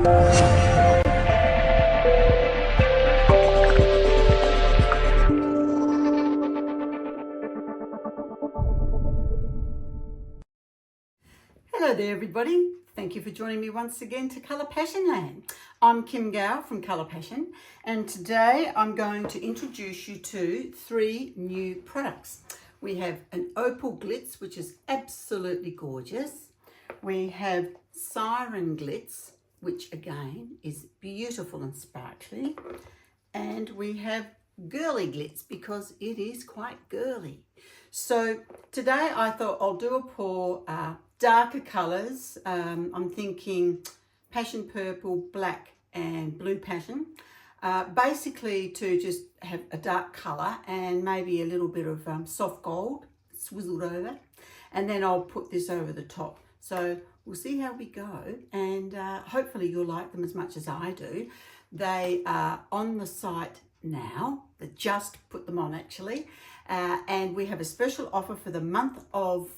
Hello there everybody, thank you for joining me once again to Colour Passion Land. I'm Kim Gow from Colour Passion, and today I'm going to introduce you to 3 new products. We have an opal glitz, which is absolutely gorgeous. We have siren glitz, which again is beautiful and sparkly. And we have girly glitz because it is quite girly. So today I thought I'll do a pour darker colours. I'm thinking passion purple, black and blue passion. Basically to just have a dark colour and maybe a little bit of soft gold swizzled over. And then I'll put this over the top. So we'll see how we go, and hopefully you'll like them as much as I do. They are on the site now. They just put them on actually. And we have a special offer for the month of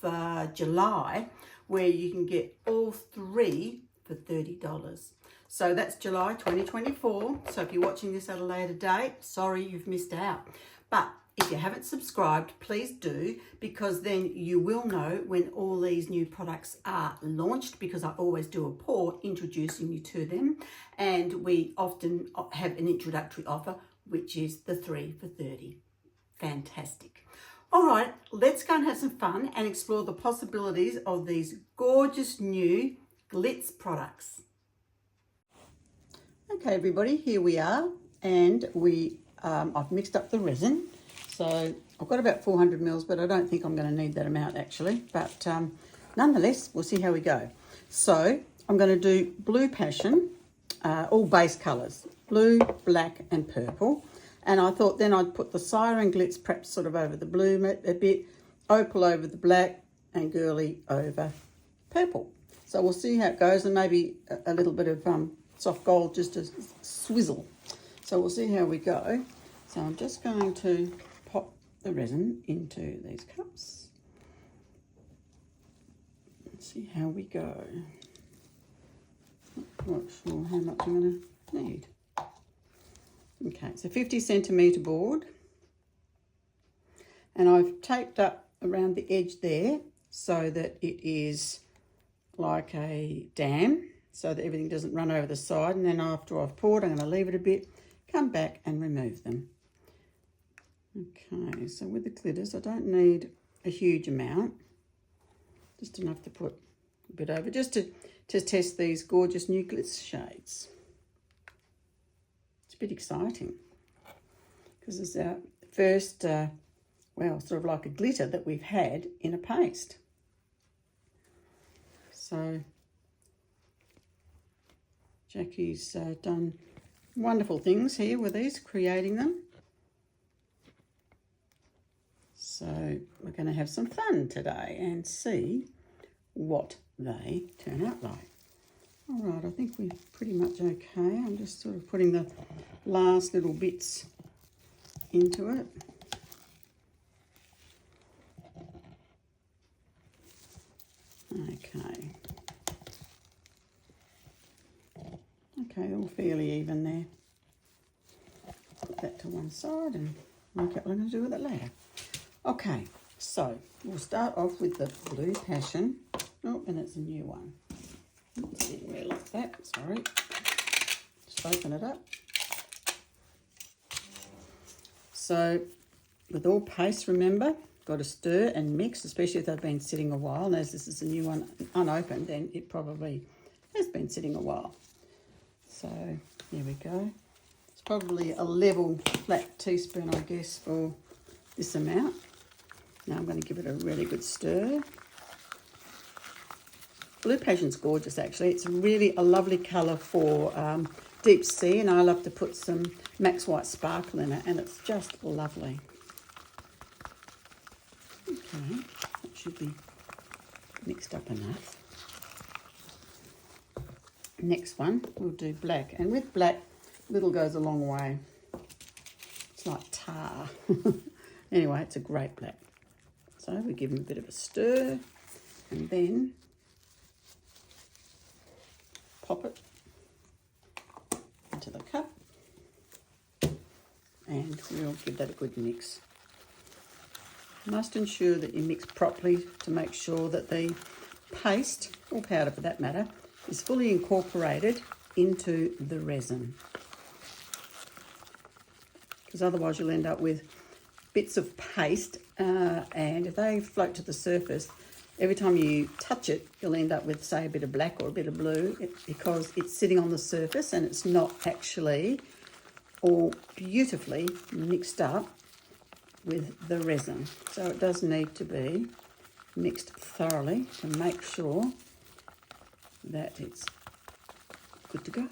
July where you can get all 3 for $30. So that's July 2024. So if you're watching this at a later date, sorry you've missed out. But if you haven't subscribed, please do, because then you will know when all these new products are launched, because I always do a pour introducing you to them. And we often have an introductory offer, which is the 3 for $30. Fantastic. All right, let's go and have some fun and explore the possibilities of these gorgeous new Glitz products. Okay, everybody, here we are, and I've mixed up the resin. So I've got about 400 mils, but I don't think I'm going to need that amount actually. But nonetheless, we'll see how we go. So I'm going to do blue passion, all base colours, blue, black and purple. And I thought then I'd put the siren glitz perhaps sort of over the blue a bit, opal over the black and girly over purple. So we'll see how it goes, and maybe a little bit of soft gold just to swizzle. So we'll see how we go. So I'm just going to pop the resin into these cups. Let's see how we go. Not quite sure how much I'm going to need. Okay, it's a 50 centimetre board, and I've taped up around the edge there so that it is like a dam, so that everything doesn't run over the side. And then after I've poured, I'm going to leave it a bit, come back and remove them. Okay, so with the glitters, I don't need a huge amount, just enough to put a bit over, just to test these gorgeous new glitz shades. It's a bit exciting because it's our first, well, sort of like a glitter that we've had in a paste. So Jackie's done wonderful things here with these, creating them. So we're going to have some fun today and see what they turn out like. All right, I think we're pretty much okay. I'm just sort of putting the last little bits into it. Okay. Okay, all fairly even there. Put that to one side and work out what I'm going to do with it later. Okay, so we'll start off with the blue passion. Oh, and it's a new one. Let's see where like that. Sorry. Just open it up. So with all paste, remember, got to stir and mix, especially if they've been sitting a while. And as this is a new one unopened, then it probably has been sitting a while. So here we go. It's probably a level flat teaspoon, I guess, for this amount. Now I'm going to give it a really good stir. Blue passion's gorgeous actually. It's really a lovely colour for deep sea, and I love to put some Max White Sparkle in it, and it's just lovely. Okay, that should be mixed up enough. Next one, we'll do black, and with black, little goes a long way. It's like tar. Anyway, it's a great black. So we give them a bit of a stir, and then pop it into the cup, and we'll give that a good mix. You must ensure that you mix properly to make sure that the paste, or powder for that matter, is fully incorporated into the resin. Because otherwise you'll end up with bits of paste, and if they float to the surface, every time you touch it, you'll end up with, say, a bit of black or a bit of blue, because it's sitting on the surface and it's not actually all beautifully mixed up with the resin. So it does need to be mixed thoroughly to make sure that it's good to go.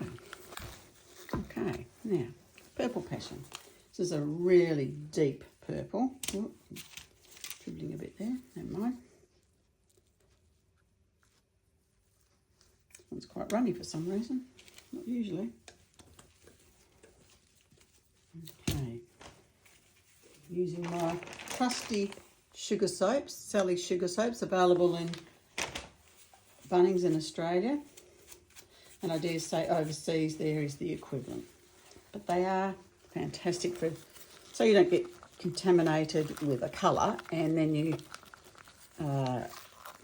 Okay, now, purple passion. This is a really deep purple. Oh, dribbling a bit there, never mind. This one's quite runny for some reason, not usually. Okay, using my trusty sugar soaps, Sally's sugar soaps, available in Bunnings in Australia, and I dare say overseas there is the equivalent. But they are fantastic for, so you don't get contaminated with a colour and then you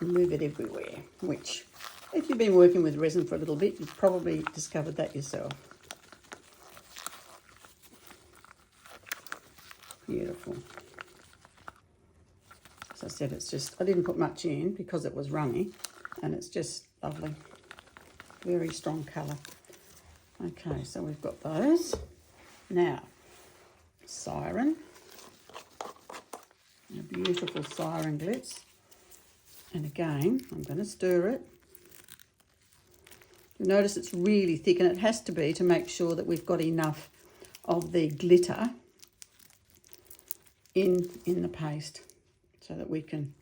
move it everywhere, which if you've been working with resin for a little bit, you've probably discovered that yourself. Beautiful. As I said, it's just, I didn't put much in because it was runny, and it's just lovely. Very strong colour. Okay, so we've got those. Now, Siren. A beautiful Siren Glitz. And again, I'm going to stir it. You'll notice it's really thick, and it has to be to make sure that we've got enough of the glitter in the paste so that we can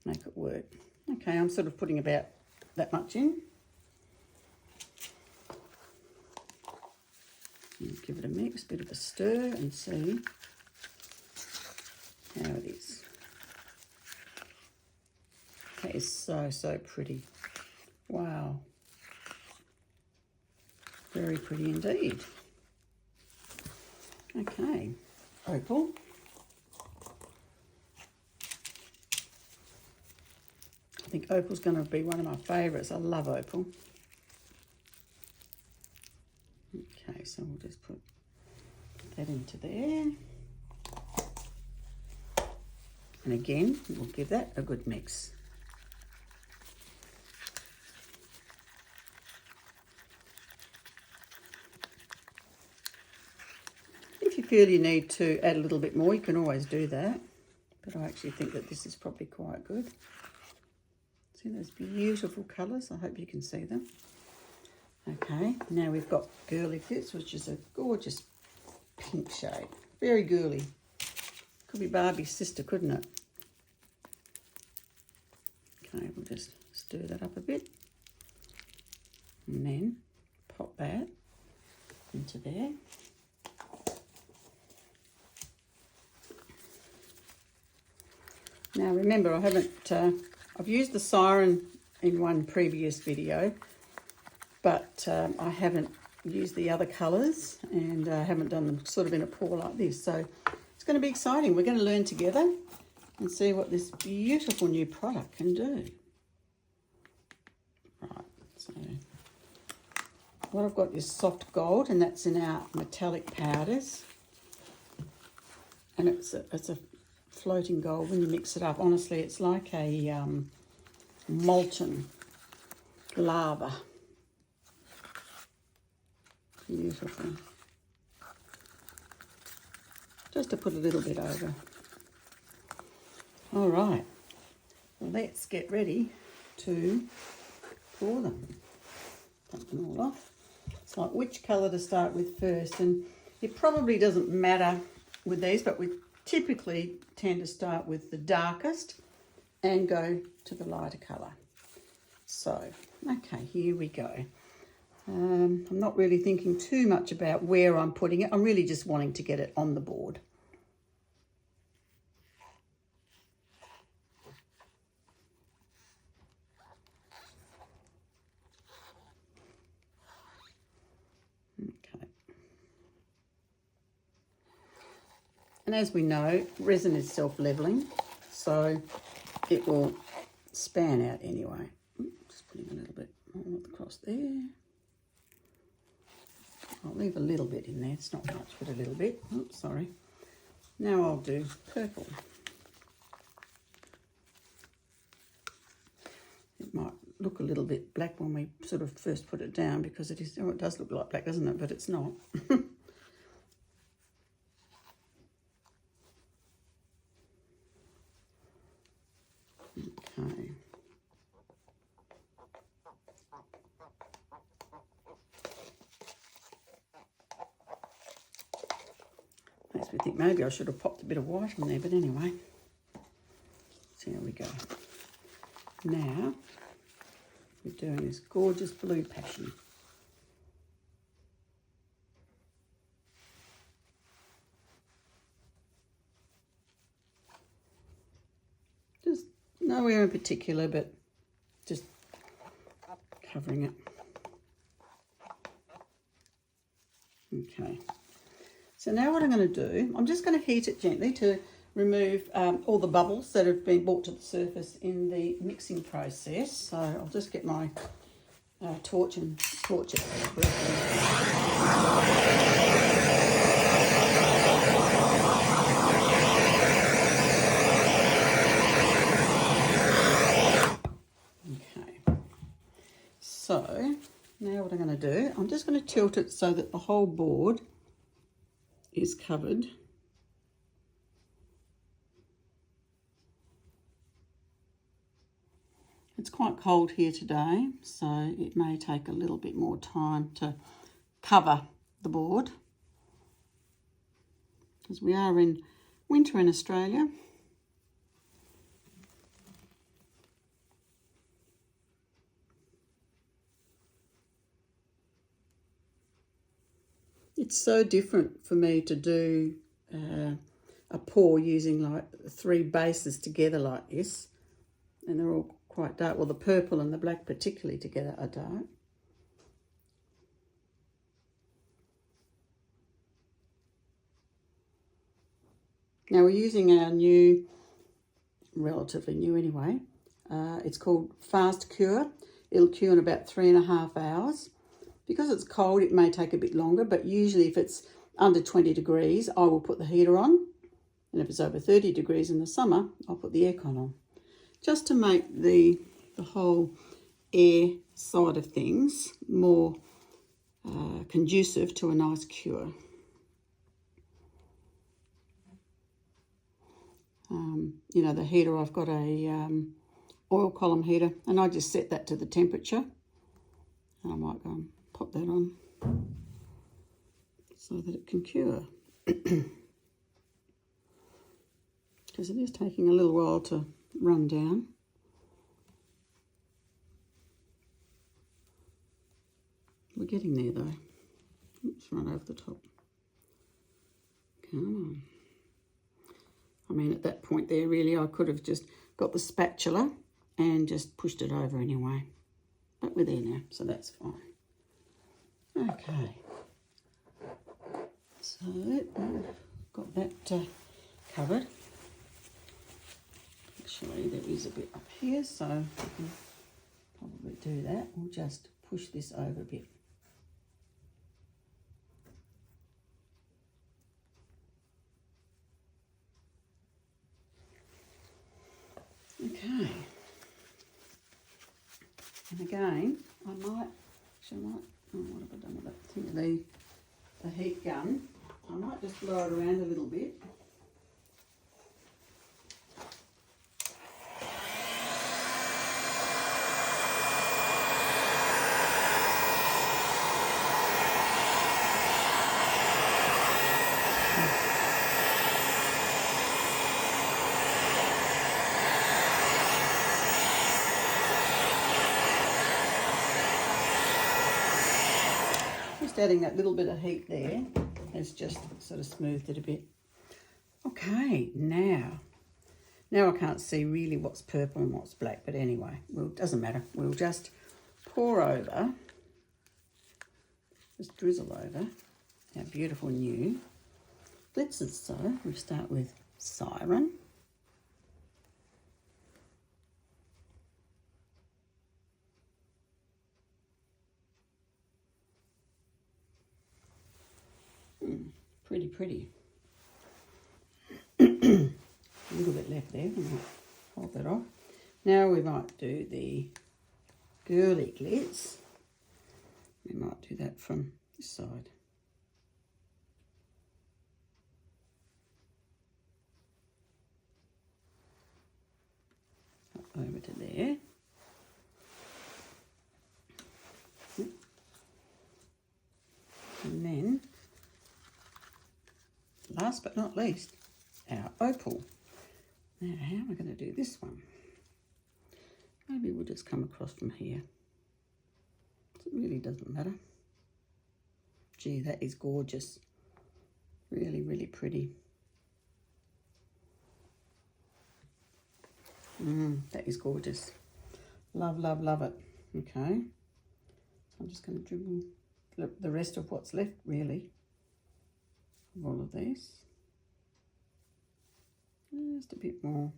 make it work. Okay, I'm sort of putting about that much in. And give it a mix, bit of a stir, and see how it is. That is so, so pretty. Wow. Very pretty indeed. Okay, opal. I think opal's going to be one of my favourites. I love opal. Okay, so we'll just put that into there. And again, we'll give that a good mix. If you feel you need to add a little bit more, you can always do that. But I actually think that this is probably quite good. See those beautiful colours? I hope you can see them. Okay, now we've got Girly Glitz, which is a gorgeous pink shade. Very girly. Could be Barbie's sister, couldn't it? Okay, we'll just stir that up a bit. And then pop that into there. Now remember, I haven't, I've used the Siren in one previous video, but I haven't used the other colours, and I haven't done them sort of in a pour like this. So it's going to be exciting. We're going to learn together and see what this beautiful new product can do. Right, so what I've got is soft gold, and that's in our metallic powders. And it's a floating gold when you mix it up. Honestly, it's like a molten lava. Beautiful. Just to put a little bit over. All right, well, let's get ready to pour them. Take them all off. It's like which colour to start with first, and it probably doesn't matter with these, but we typically tend to start with the darkest and go to the lighter colour. So, okay, here we go. I'm not really thinking too much about where I'm putting it. I'm really just wanting to get it on the board. Okay. And as we know, resin is self-leveling, so it will span out anyway. Just putting a little bit more across there. I'll leave a little bit in there, it's not much, but a little bit. Oops, sorry. Now I'll do purple. It might look a little bit black when we sort of first put it down because it is, oh, it does look like black, doesn't it? But it's not. Okay. Makes me think maybe I should have popped a bit of white on there, but anyway. So here we go. Now we're doing this gorgeous blue passion. Just nowhere in particular, but just covering it. Okay. So now what I'm going to do, I'm just going to heat it gently to remove all the bubbles that have been brought to the surface in the mixing process. So I'll just get my torch and torch it. Okay. So now what I'm going to do, I'm just going to tilt it so that the whole board is covered. It's quite cold here today, so it may take a little bit more time to cover the board because we are in winter in Australia. It's so different for me to do a pour using like 3 bases together like this, and they're all quite dark. Well, the purple and the black particularly together are dark. Now we're using our new, relatively new anyway, it's called Fast Cure. It'll cure in about 3.5 hours. Because it's cold, it may take a bit longer, but usually if it's under 20 degrees, I will put the heater on. And if it's over 30 degrees in the summer, I'll put the aircon on. Just to make the whole air side of things more conducive to a nice cure. You know, the heater, I've got a oil column heater, and I just set that to the temperature. And I might go and pop that on so that it can cure. Because it is taking a little while to run down. We're getting there though. Oops, right over the top. Come on. I mean, at that point there, really, I could have just got the spatula and just pushed it over anyway. But we're there now, so that's fine. Okay. So, got that covered. Actually, there is a bit up here, so we can probably do that. We'll just push this over a bit. Okay. And again, I might, oh, what have I done with that? I think the heat gun, I might just blow it around a little bit. Adding that little bit of heat there has just sort of smoothed it a bit. Okay, now I can't see really what's purple and what's black, but anyway, well, it doesn't matter. We'll just pour over, just drizzle over our beautiful new glitzes. So we start with Siren. Pretty, pretty. A little bit left there. We might hold that off. Now we might do the girly glitz. We might do that from this side. Up over to there. And then, last but not least, our opal. Now, how am I going to do this one? Maybe we'll just come across from here. It really doesn't matter. Gee, that is gorgeous. Really, really pretty. That is gorgeous. Love, love, love it. Okay. So I'm just going to dribble the rest of what's left, really, of all of these. Just a bit more.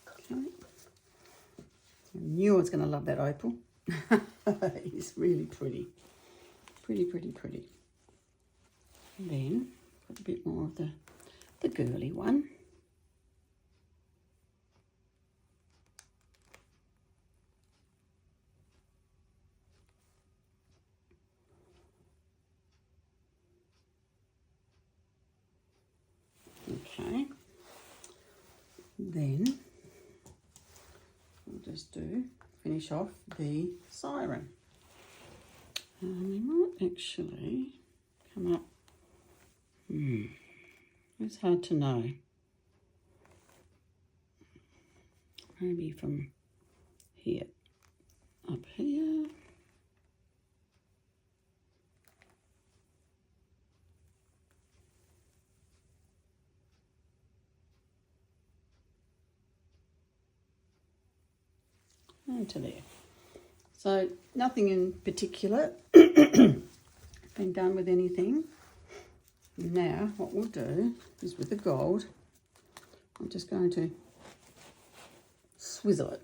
Okay. I knew I was going to love that opal. It's really pretty. Pretty, pretty, pretty. And then put a bit more of the girly one. Okay, then we'll just finish off the Siren. We might actually come up, it's hard to know, maybe from here, up here. To there. So nothing in particular been done with anything. Now what we'll do is with the gold, I'm just going to swizzle it.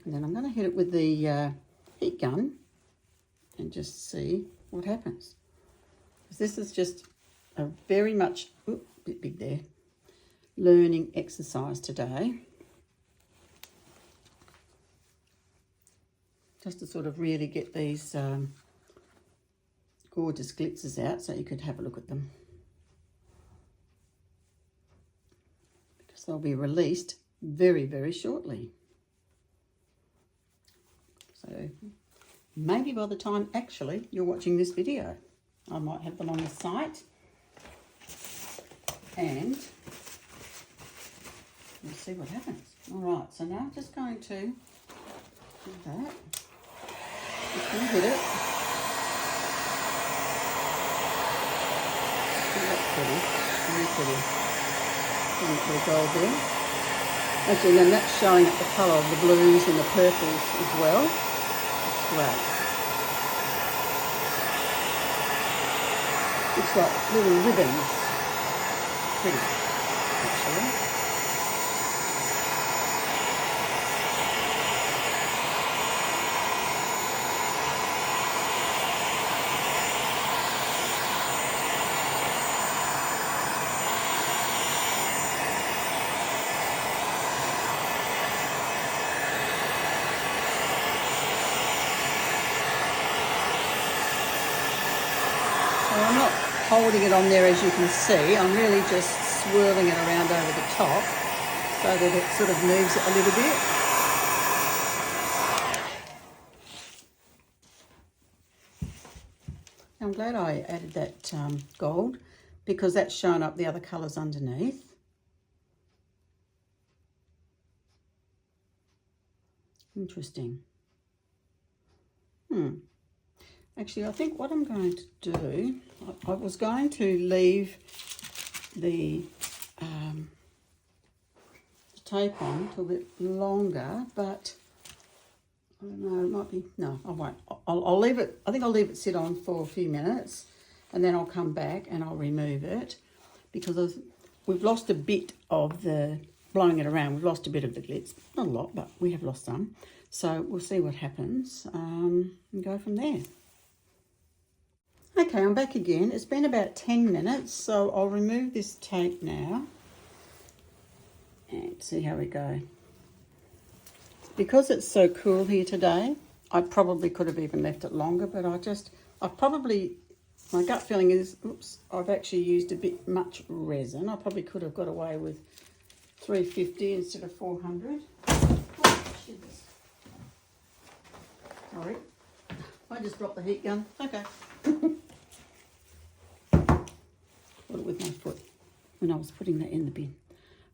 And then I'm going to hit it with the heat gun and just see what happens. Because this is just a very much, bit big there, learning exercise today. Just to sort of really get these gorgeous glitzes out so you could have a look at them. Because they'll be released very, very shortly. So maybe by the time actually you're watching this video, I might have them on the site. And we'll see what happens. All right, so now I'm just going to do that. Just going to hit it. Oh, that's pretty, very pretty. Put a bit of gold there. Actually, then that's showing up the colour of the blues and the purples as well. It's great. Looks like little ribbons. Pretty, actually. I'm not holding it on there, as you can see. I'm really just swirling it around over the top so that it sort of moves it a little bit. I'm glad I added that gold because that's shown up the other colours underneath. Interesting. Actually, I think what I'm going to do, I was going to leave the tape on a little bit longer, but I don't know, it might be, no, I won't. I'll leave it, I think I'll leave it sit on for a few minutes and then I'll come back and I'll remove it because we've lost a bit of the, blowing it around, we've lost a bit of the glitz. Not a lot, but we have lost some. So we'll see what happens and go from there. Okay, I'm back again. It's been about 10 minutes, so I'll remove this tape now and see how we go. Because it's so cool here today, I probably could have even left it longer, but my gut feeling is, oops, I've actually used a bit much resin. I probably could have got away with 350 instead of 400. Oh, sorry, I just dropped the heat gun. Okay. Put it with my foot when I was putting that in the bin.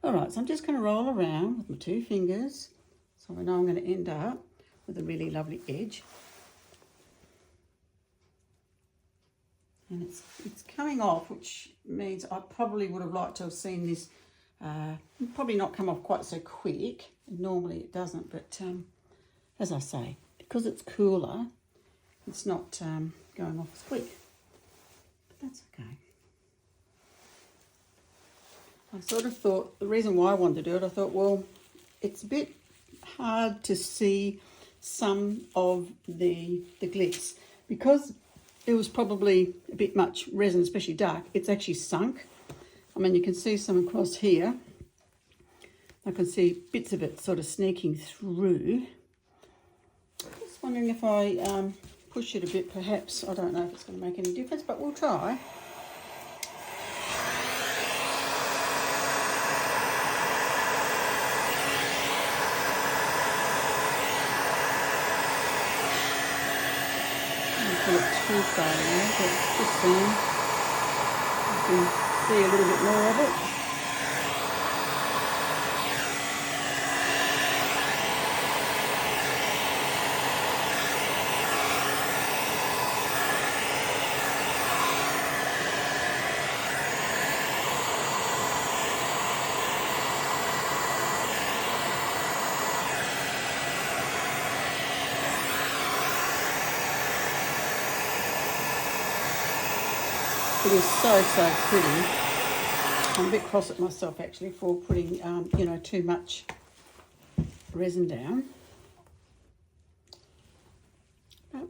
All right, so I'm just going to roll around with my 2 fingers. So I know I'm going to end up with a really lovely edge. And it's coming off, which means I probably would have liked to have seen this probably not come off quite so quick. Normally it doesn't, but as I say, because it's cooler, it's not going off as quick. But that's okay. I sort of thought, the reason why I wanted to do it, I thought, well, it's a bit hard to see some of the glitz because it was probably a bit much resin, especially dark. It's actually sunk. I mean, you can see some across here. I can see bits of it sort of sneaking through. Just wondering if I push it a bit, perhaps. I don't know if it's going to make any difference, but we'll try. Not too far now, but just down. You can see a little bit more of it. It is so pretty. I'm a bit cross at myself actually for putting, you know, too much resin down. But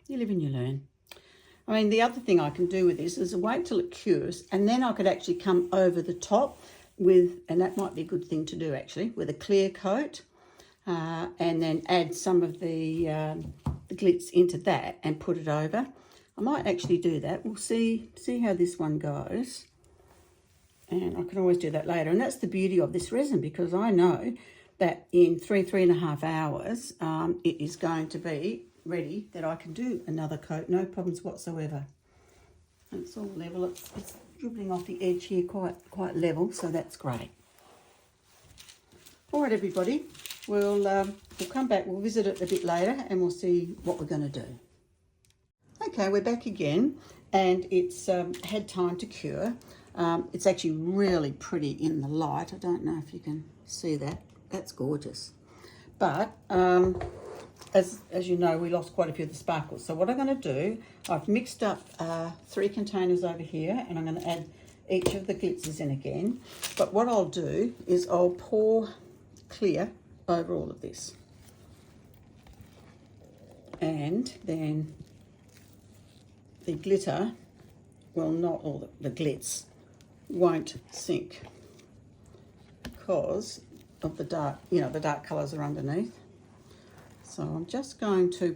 you live and you learn. I mean, the other thing I can do with this is wait till it cures, and then I could actually come over the top with, and that might be a good thing to do actually, with a clear coat, and then add some of the glitz into that and put it over. I might actually do that. We'll see how this one goes. And I can always do that later. And that's the beauty of this resin, because I know that in 3.5 hours, it is going to be ready that I can do another coat. No problems whatsoever. And it's all level. It's dribbling off the edge here quite level, so that's great. All right, everybody. We'll come back. We'll visit it a bit later and we'll see what we're going to do. Okay, we're back again, and it's had time to cure. It's actually really pretty in the light. I don't know if you can see that. That's gorgeous. But as you know, we lost quite a few of the sparkles. So what I'm going to do, I've mixed up 3 containers over here, and I'm going to add each of the glitzes in again. But what I'll do is I'll pour clear over all of this. And then the glitter will not, or the glitz won't sink because of the dark, you know, the dark colours are underneath. So I'm just going to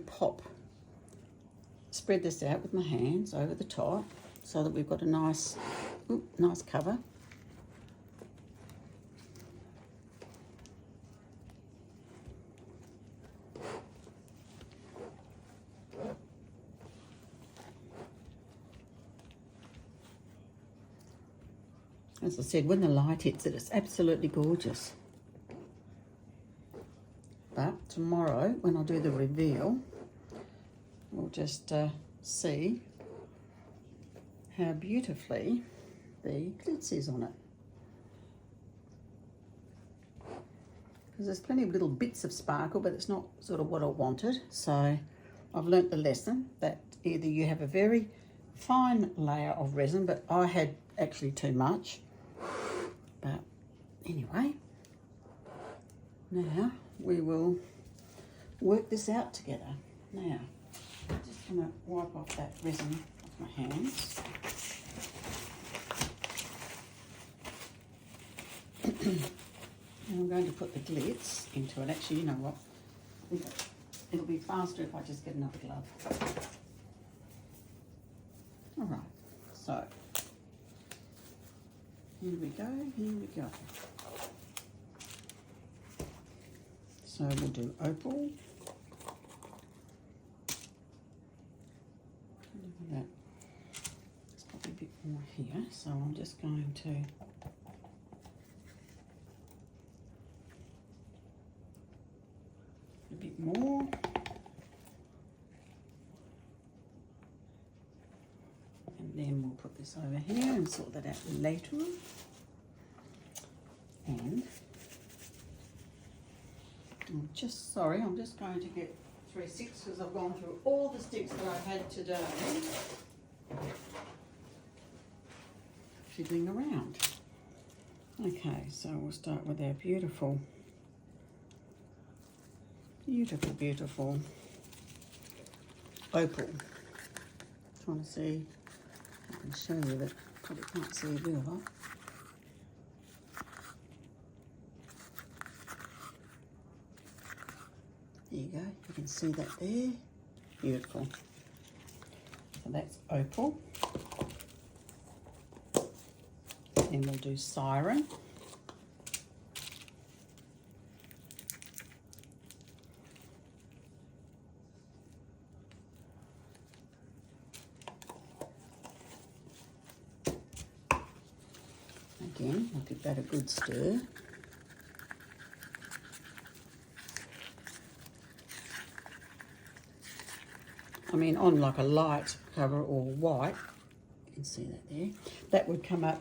spread this out with my hands over the top so that we've got a nice cover. As I said, when the light hits it, it's absolutely gorgeous. But tomorrow, when I do the reveal, we'll just see how beautifully the glitz is on it. because there's plenty of little bits of sparkle, but it's not sort of what I wanted. So I've learnt the lesson that either you have a very fine layer of resin, but I had actually too much. But anyway, now we will work this out together. Now, I'm just going to wipe off that resin off my hands. And I'm going to put the glitz into it. Actually, you know what? I think it'll be faster if I just get another glove. All right, so here we go, here we go. So we'll do opal. Look at that. There's probably a bit more here, so I'm just going to a bit more. And then we'll put this over here and sort that out later. And I'm just going to get 3 sticks because I've gone through all the sticks that I've had today. Fiddling around. Okay, so we'll start with our beautiful, beautiful, beautiful opal. Trying to see, I can show you that probably can't see a bit of it. There you go, you can see that there. Beautiful. So that's opal. Then we'll do siren. Again, I'll give that a good stir. I mean, on like a light cover or white, you can see that there. That would come up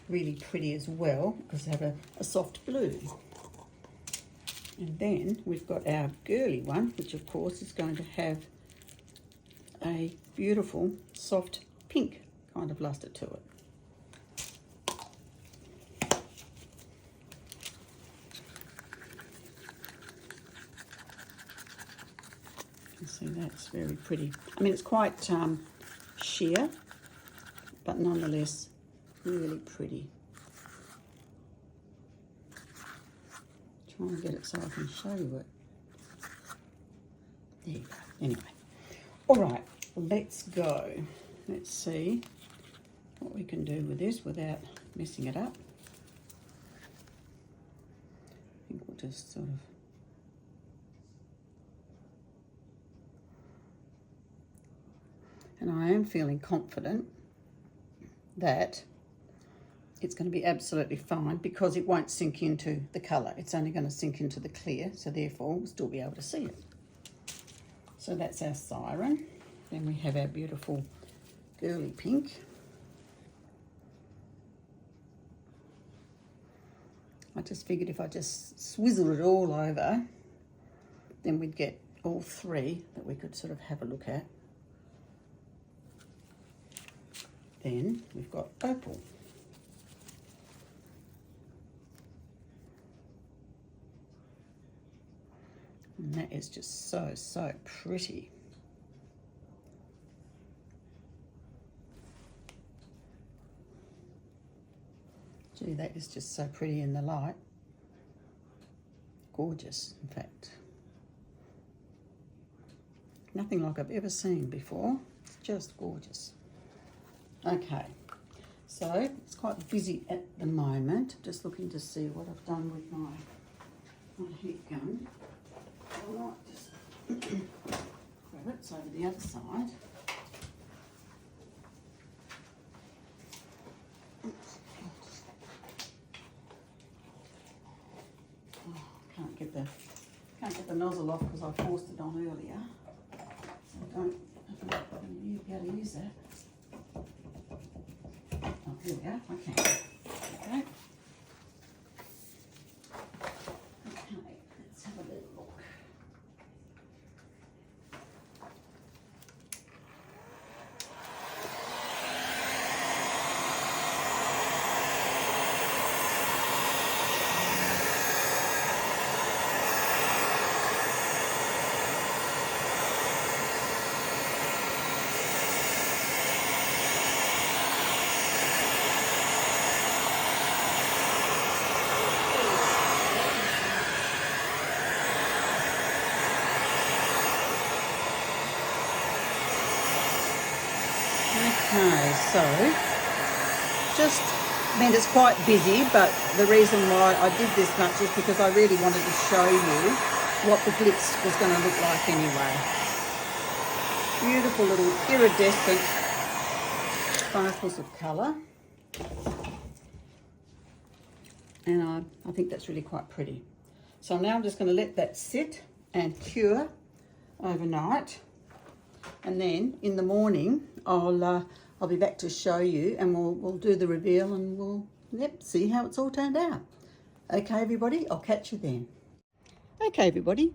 really pretty as well because they have a soft blue. And then we've got our girly one, which of course is going to have a beautiful soft pink kind of luster to it. See, that's very pretty. I mean, it's quite sheer, but nonetheless really pretty. Try and get it so I can show you it. There you go. Anyway, all right, let's go. Let's see what we can do with this without messing it up. I think we'll just sort of and I am feeling confident that it's going to be absolutely fine because it won't sink into the colour. It's only going to sink into the clear, so therefore we'll still be able to see it. So that's our siren. Then we have our beautiful girly pink. I just figured if I just swizzled it all over, then we'd get all three that we could sort of have a look at. Then we've got opal. And that is just so, so pretty. Gee, that is just so pretty in the light. Gorgeous, in fact. Nothing like I've ever seen before. It's just gorgeous. Okay, so it's quite busy at the moment. Just looking to see what I've done with my heat gun. I might just grab it over the other side. Can't get the nozzle off because I forced it on earlier. So I don't know if I'm going to be able to use that. Oh, here we are. Okay. Okay. Okay, so just meant it's quite busy, but the reason why I did this much is because I really wanted to show you what the glitz was going to look like anyway. Beautiful little iridescent sparkles of colour. And I think that's really quite pretty. So now I'm just going to let that sit and cure overnight. And then in the morning, I'll be back to show you, and we'll do the reveal, and we'll see how it's all turned out. Okay, everybody, I'll catch you then. Okay, everybody,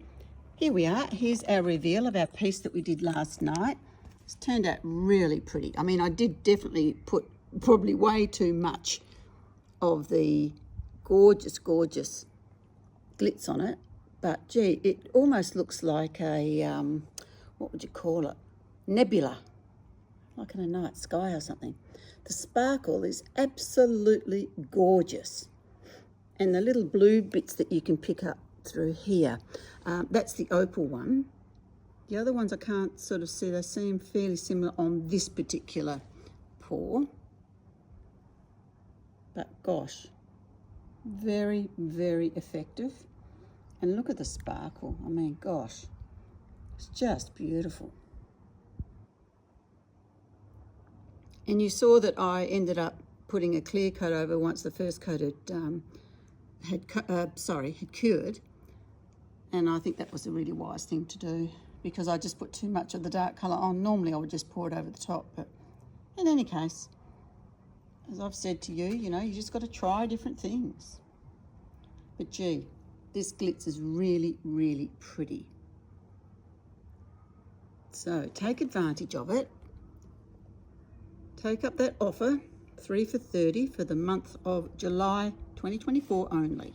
here we are. Here's our reveal of our piece that we did last night. It's turned out really pretty. I mean, I did definitely put probably way too much of the gorgeous glitz on it, but gee, it almost looks like a what would you call it, nebula, like in a night sky or something. The sparkle is absolutely gorgeous, and the little blue bits that you can pick up through here, that's the opal one. The other ones I can't sort of see. They seem fairly similar on this particular pour, but gosh, very, very effective. And look at the sparkle. I mean, gosh, it's just beautiful. And you saw that I ended up putting a clear coat over once the first coat had cured. And I think that was a really wise thing to do, because I just put too much of the dark colour on. Normally I would just pour it over the top, but in any case, as I've said to you, you know, you just got to try different things. But gee, this glitz is really, really pretty. So take advantage of it. Take up that offer, 3 for $30 for the month of July 2024 only.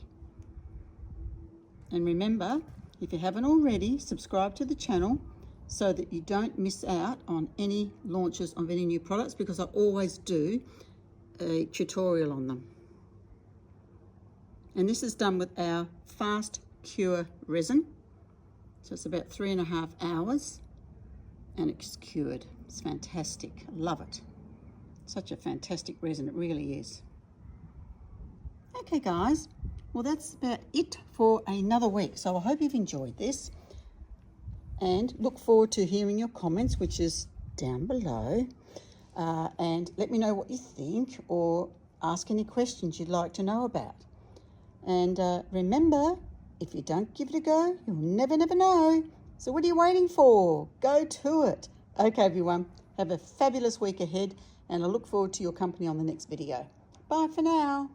And remember, if you haven't already, subscribe to the channel so that you don't miss out on any launches of any new products, because I always do a tutorial on them. And this is done with our Fast Cure Resin. So it's about 3.5 hours and it's cured. It's fantastic. I love it. Such a fantastic resin, it really is. Okay guys, well that's about it for another week. So I hope you've enjoyed this, and look forward to hearing your comments, which is down below. And let me know what you think, or ask any questions you'd like to know about. And remember, if you don't give it a go, you'll never know. So what are you waiting for? Go to it. Okay, everyone, have a fabulous week ahead, and I look forward to your company on the next video. Bye for now.